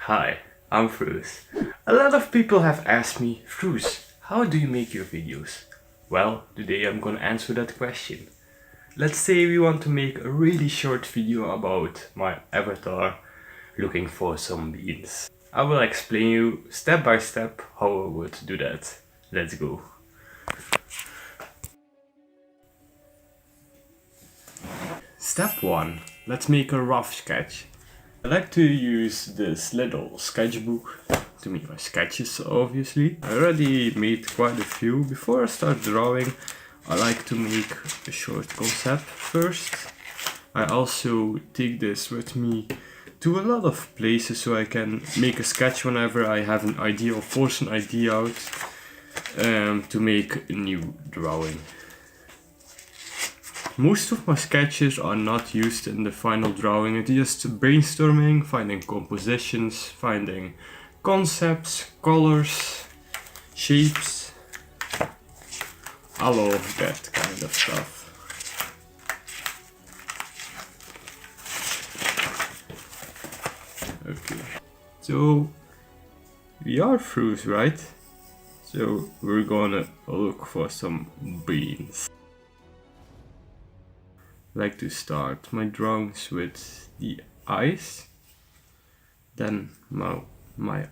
Hi, I'm Frooz. A lot of people have asked me, Frooz, how do you make your videos? Well, today I'm gonna answer that question. Let's say we want to make a really short video about my avatar looking for some beans. I will explain you step by step how I would do that. Let's go. Step 1. Let's make a rough sketch. I like to use this little sketchbook to make my sketches, obviously. I already made quite a few. Before I start drawing, I like to make a short concept first. I also take this with me to a lot of places so I can make a sketch whenever I have an idea or force an idea out to make a new drawing. Most of my sketches are not used in the final drawing, it's just brainstorming, finding compositions, finding concepts, colors, shapes. I love that kind of stuff. Okay, so we are Frooz, right? So we're gonna look for some beans. I like to start my drawings with the eyes, then my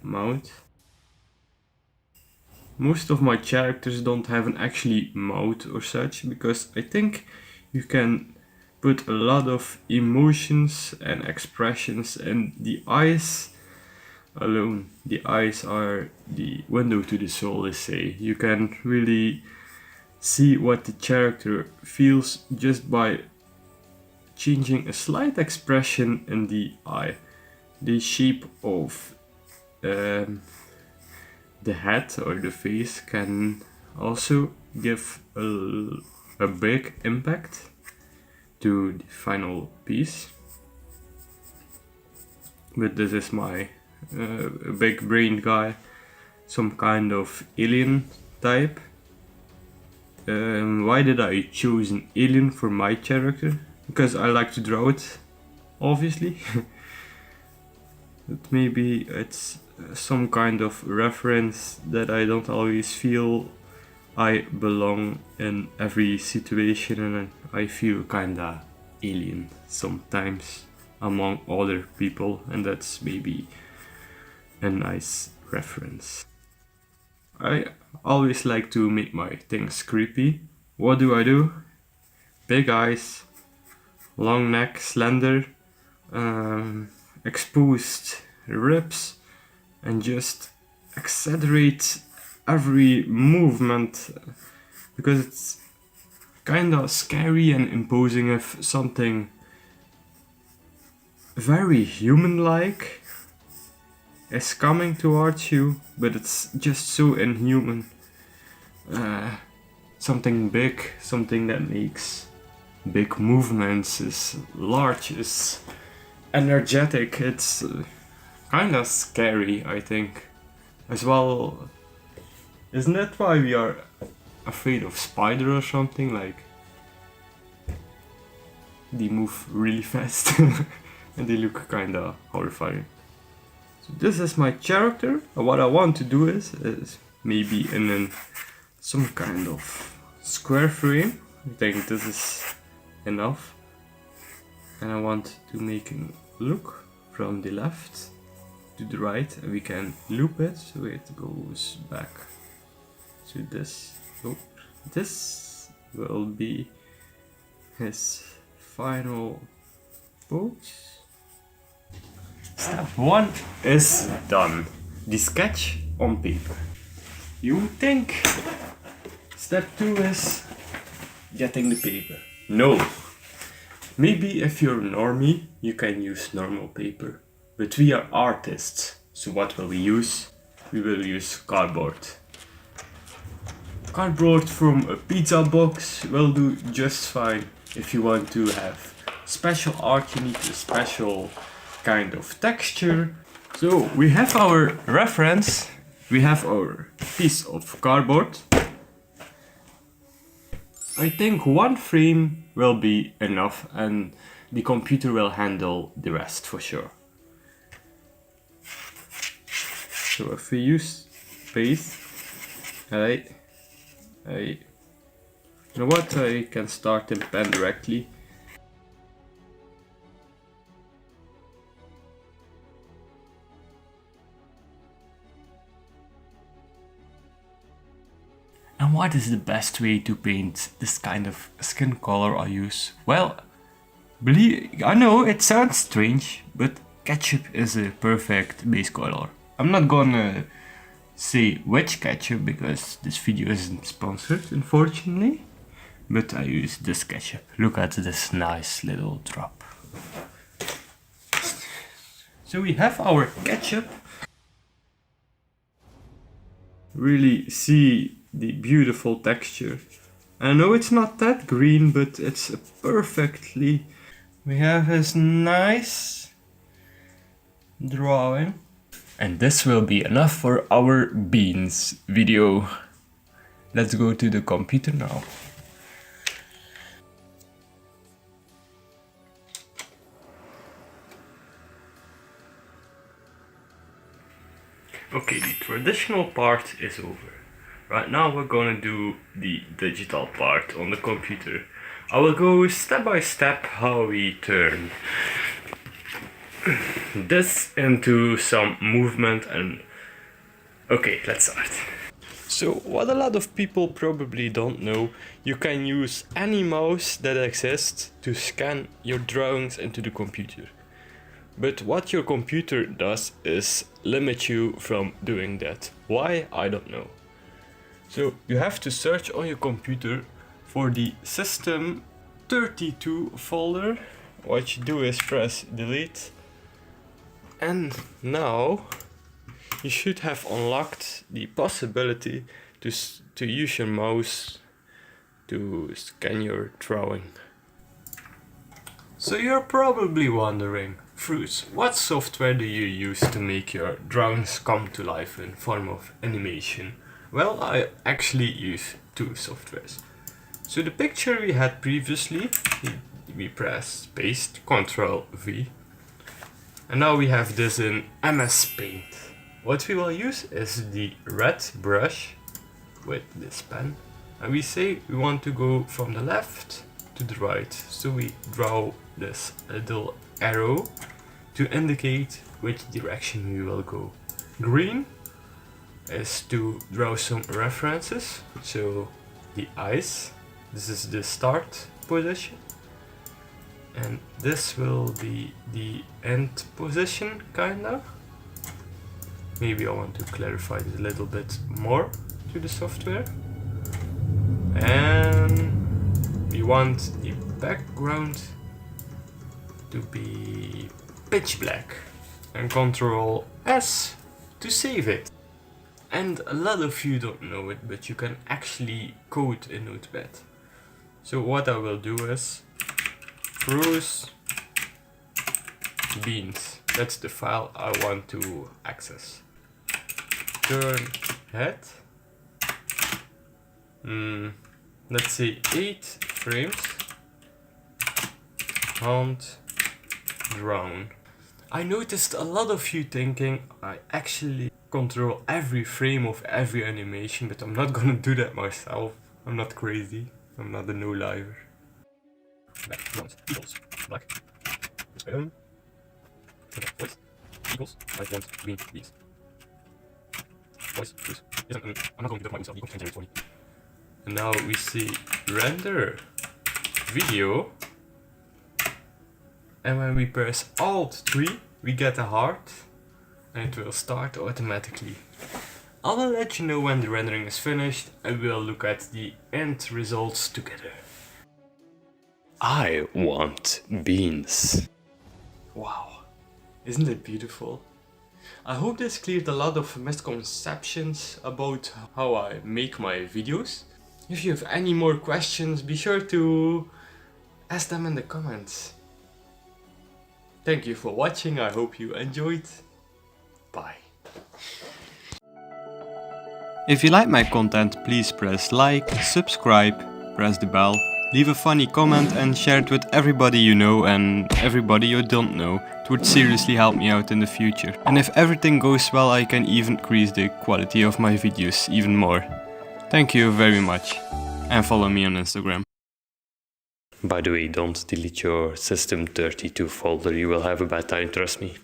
mouth. Most of my characters don't have an actually mouth or such, because I think you can put a lot of emotions and expressions in the eyes alone. The eyes are the window to the soul, they say. You can really see what the character feels just by changing a slight expression in the eye. The shape of the head or the face can also give a big impact to the final piece. But this is my big brain guy, some kind of alien type. Why did I choose an alien for my character? Because I like to draw it, obviously. But maybe it's some kind of reference that I don't always feel I belong in every situation, and I feel kinda alien sometimes among other people, and that's maybe a nice reference. I always like to make my things creepy. What do? Big eyes, long neck, slender, exposed ribs, and just exaggerate every movement, because it's kinda scary and imposing if something very human-like is coming towards you, but it's just so inhuman. Something big, something that makes big movements, is large, is energetic. It's kinda scary, I think, as well. Isn't that why we are afraid of spider or something? Like, they move really fast and they look kinda horrifying. So this is my character. What I want to do is maybe in some kind of square frame. I think this is enough, and I want to make him look from the left to the right, and we can loop it so it goes back to this. Oh, this will be his final pose. Step 1 is done. The sketch on paper. You would think step 2 is getting the paper. No. Maybe if you're a normie, you can use normal paper. But we are artists, so what will we use? We will use cardboard. Cardboard from a pizza box will do just fine. If you want to have special art, you need a special kind of texture. So we have our reference, we have our piece of cardboard. I think one frame will be enough, and the computer will handle the rest for sure. So if we use paste, you know what, I can start in pen directly. And what is the best way to paint this kind of skin color I use? Well, I know it sounds strange, but ketchup is a perfect base color. I'm not gonna say which ketchup because this video isn't sponsored, unfortunately. But I use this ketchup. Look at this nice little drop. So we have our ketchup. Really see the beautiful texture. I know it's not that green, but it's perfectly... We have this nice drawing. And this will be enough for our beans video. Let's go to the computer now. Okay, the traditional part is over. Right now we're gonna do the digital part on the computer. I will go step by step how we turn this into some movement and... Okay, let's start. So what a lot of people probably don't know, you can use any mouse that exists to scan your drawings into the computer. But what your computer does is limit you from doing that. Why? I don't know. So you have to search on your computer for the system 32 folder. What you do is press delete. And now you should have unlocked the possibility to use your mouse to scan your drawing. So you're probably wondering, Frooz, what software do you use to make your drawings come to life in form of animation? Well, I actually use two softwares. So the picture we had previously, we press paste, Ctrl V. And now we have this in MS Paint. What we will use is the red brush with this pen. And we say we want to go from the left to the right. So we draw this little arrow to indicate which direction we will go. Green is to draw some references. So the eyes, this is the start position. And this will be the end position, kinda. Maybe I want to clarify this a little bit more to the software. And we want the background to be pitch black. And Ctrl S to save it. And a lot of you don't know it, but you can actually code in Notepad. So what I will do is Frooz beans. That's the file I want to access. Turn head. Let's say 8 frames. Hand-drawn. I noticed a lot of you thinking I actually control every frame of every animation, but I'm not gonna do that myself. I'm not crazy. I'm not a no-liver. Background equals black. Voice equals light green beans. Voice Frooz. I'm not going to do that myself. You can change it for me. And now we see render video. And when we press Alt 3, we get a heart. And it will start automatically. I will let you know when the rendering is finished and we'll look at the end results together. I want beans. Wow, isn't it beautiful? I hope this cleared a lot of misconceptions about how I make my videos. If you have any more questions, be sure to ask them in the comments. Thank you for watching, I hope you enjoyed. Bye. If you like my content, please press like, subscribe, press the bell, Leave a funny comment and share it with everybody you know and everybody you don't know. It would seriously help me out in the future. And if everything goes well, I can even increase the quality of my videos even more. Thank you very much. And follow me on Instagram. By the way, don't delete your System32 folder, you will have a bad time, trust me.